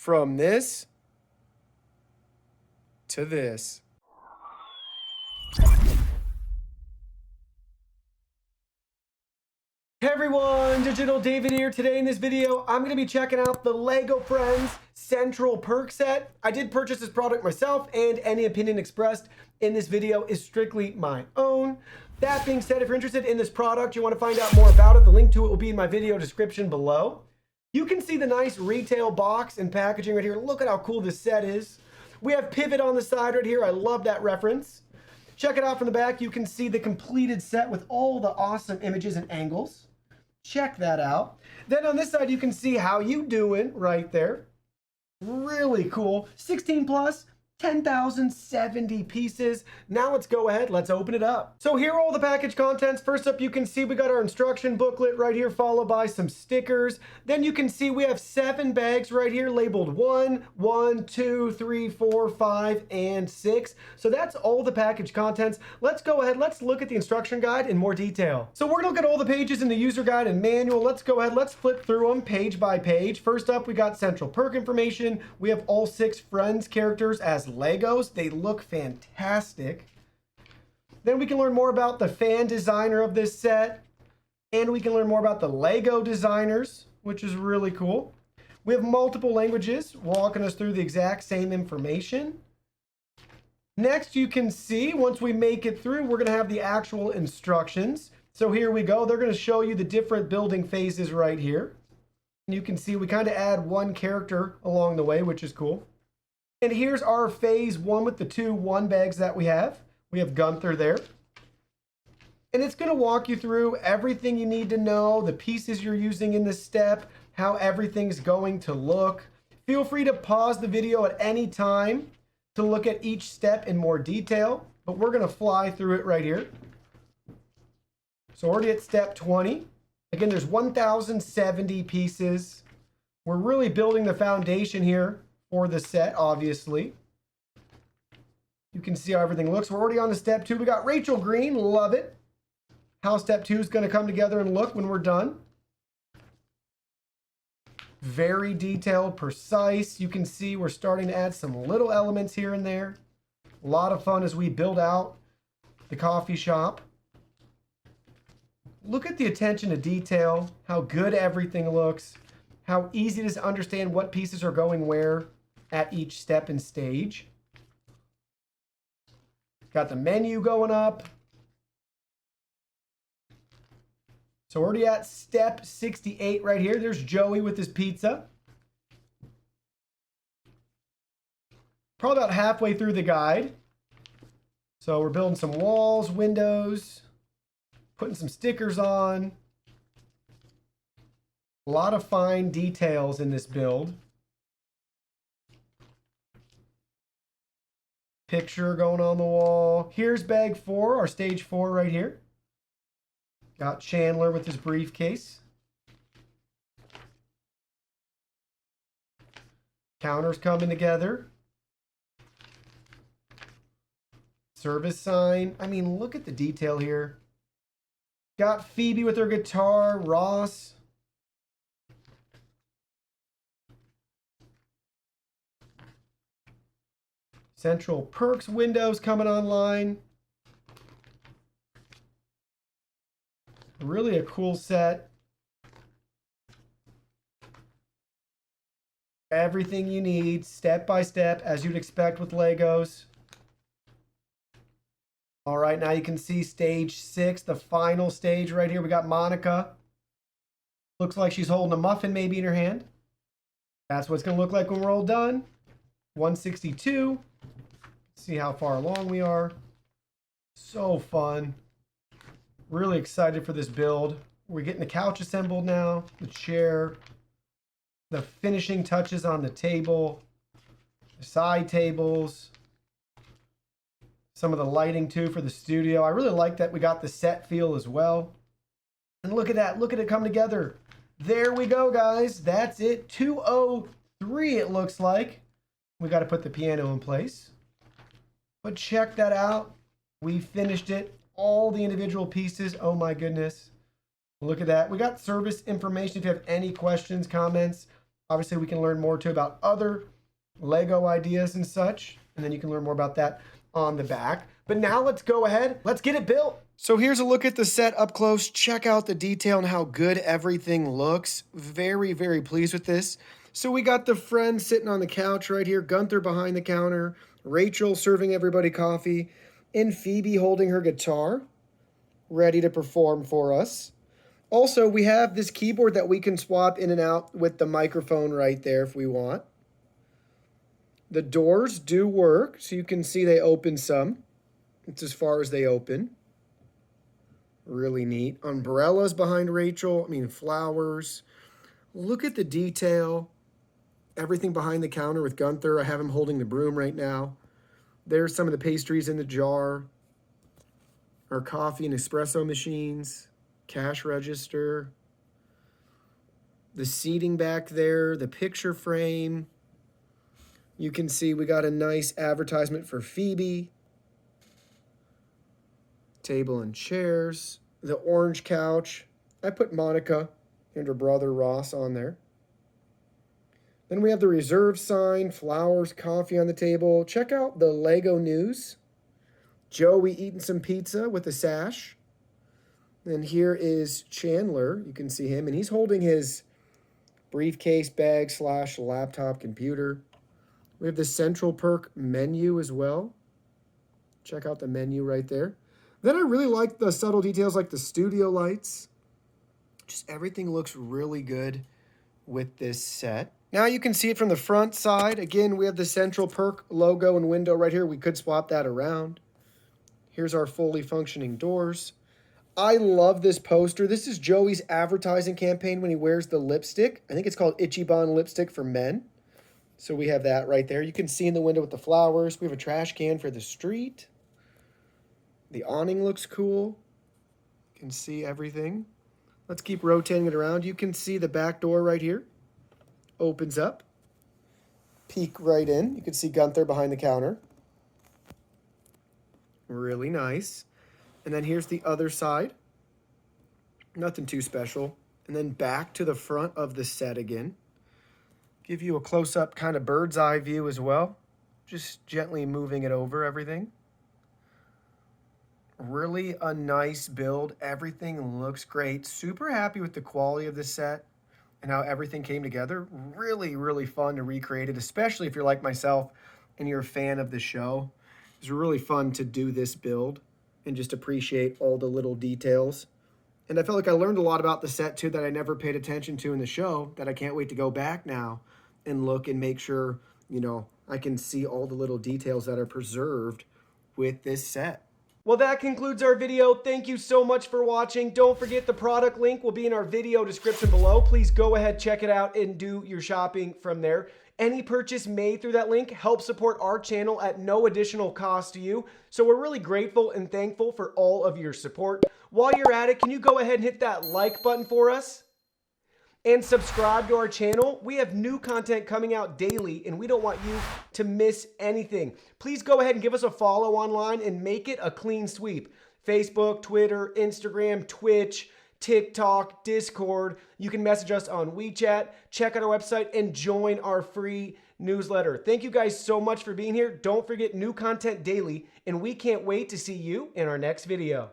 from this to this. Hey everyone, Digital David here. Today in this video, I'm going to be checking out the LEGO Friends Central Perk set. I did purchase this product myself, and any opinion expressed in this video is strictly my own. That being said, if you're interested in this product, you want to find out more about it, the link to it will be in my video description below. You can see the nice retail box and packaging right here. Look at how cool this set is. We have pivot on the side right here. I love that reference. Check it out from the back. You can see the completed set with all the awesome images and angles. Check that out. Then on this side, you can see how you doing right there. Really cool. 16 plus, 10,070 pieces. Now let's go ahead, let's open it up. So here are all the package contents. First up, you can see we got our instruction booklet right here, followed by some stickers. Then you can see we have 7 bags right here labeled 1, 2, 3, 4, 5, and 6. So that's all the package contents. Let's go ahead, let's look at the instruction guide in more detail. So we're gonna look at all the pages in the user guide and manual. Let's go ahead, let's flip through them page by page. First up, we got Central Perk information. We have all 6 Friends characters as Legos. They look fantastic. Then we can learn more about the fan designer of this set, and we can learn more about the Lego designers, which is really cool. We have multiple languages walking us through the exact same information. Next, you can see once we make it through, we're going to have the actual instructions. So here we go. They're going to show you the different building phases right here. And you can see we kind of add 1 character along the way, which is cool. And here's our phase 1 with the 2 1 bags that we have. We have Gunther there. And it's going to walk you through everything you need to know, the pieces you're using in this step, how everything's going to look. Feel free to pause the video at any time to look at each step in more detail, but we're going to fly through it right here. So already at step 20. Again, there's 1,070 pieces. We're really building the foundation here for the set, obviously. You can see how everything looks. We're already on to step 2. We got Rachel Green, love it. How step 2 is going to come together and look when we're done. Very detailed, precise. You can see we're starting to add some little elements here and there. A lot of fun as we build out the coffee shop. Look at the attention to detail, how good everything looks, how easy it is to understand what pieces are going where at each step and stage. Got the menu going up. So already at step 68 right here. There's Joey with his pizza. Probably about halfway through the guide. So we're building some walls, windows, putting some stickers on. A lot of fine details in this build. Picture going on the wall. Here's bag 4, our stage 4 right here. Got Chandler with his briefcase. Counters coming together. Service sign. I mean, look at the detail here. Got Phoebe with her guitar. Ross. Central Perks windows coming online. Really a cool set. Everything you need, step by step, as you'd expect with Legos. All right, now you can see stage 6, the final stage right here. We got Monica. Looks like she's holding a muffin maybe in her hand. That's what it's going to look like when we're all done. 162. See how far along we are. So fun. Really excited for this build. We're getting the couch assembled now, the chair, the finishing touches on the table, the side tables, some of the lighting too for the studio. I really like that we got the set feel as well. And look at that, look at it come together. There we go, guys. That's it. 203 it looks like. We got to put the piano in place. But check that out. We finished it. All the individual pieces. Oh my goodness. Look at that. We got service information if you have any questions, comments. Obviously, we can learn more too about other Lego ideas and such, and then you can learn more about that on the back. But now let's go ahead, let's get it built. So here's a look at the set up close. Check out the detail and how good everything looks. Very, very pleased with this. So we got the friends sitting on the couch right here, Gunther behind the counter, Rachel serving everybody coffee, and Phoebe holding her guitar, ready to perform for us. Also, we have this keyboard that we can swap in and out with the microphone right there if we want. The doors do work, so you can see they open some. It's as far as they open. Really neat. Umbrellas behind Rachel. Flowers. Look at the detail. Everything behind the counter with Gunther. I have him holding the broom right now. There's some of the pastries in the jar. Our coffee and espresso machines. Cash register. The seating back there. The picture frame. You can see we got a nice advertisement for Phoebe. Table and chairs. The orange couch. I put Monica and her brother Ross on there. Then we have the reserve sign, flowers, coffee on the table. Check out the Lego news. Joey eating some pizza with a sash. Then here is Chandler. You can see him, and he's holding his briefcase bag / laptop computer. We have the Central Perk menu as well. Check out the menu right there. Then I really like the subtle details like the studio lights. Just everything looks really good with this set. Now you can see it from the front side. Again, we have the Central Perk logo and window right here. We could swap that around. Here's our fully functioning doors. I love this poster. This is Joey's advertising campaign when he wears the lipstick. I think it's called Ichiban lipstick for men. So we have that right there. You can see in the window with the flowers. We have a trash can for the street. The awning looks cool. You can see everything. Let's keep rotating it around. You can see the back door right here. Opens up. Peek right in. You can see Gunther behind the counter. Really nice. And then here's the other side. Nothing too special. And then back to the front of the set again. Give you a close-up kind of bird's eye view as well. Just gently moving it over everything. Really a nice build. Everything looks great. Super happy with the quality of this set and how everything came together. Really, really fun to recreate it, especially if you're like myself and you're a fan of the show. It's really fun to do this build and just appreciate all the little details. And I felt like I learned a lot about the set too that I never paid attention to in the show, that I can't wait to go back now and look and make sure, I can see all the little details that are preserved with this set. Well, that concludes our video. Thank you so much for watching. Don't forget the product link will be in our video description below. Please go ahead, check it out, and do your shopping from there. Any purchase made through that link helps support our channel at no additional cost to you. So we're really grateful and thankful for all of your support. While you're at it, can you go ahead and hit that like button for us? And subscribe to our channel. We have new content coming out daily, and we don't want you to miss anything. Please go ahead and give us a follow online and make it a clean sweep. Facebook, Twitter, Instagram, Twitch, TikTok, Discord. You can message us on WeChat, check out our website, and join our free newsletter. Thank you guys so much for being here. Don't forget new content daily, and we can't wait to see you in our next video.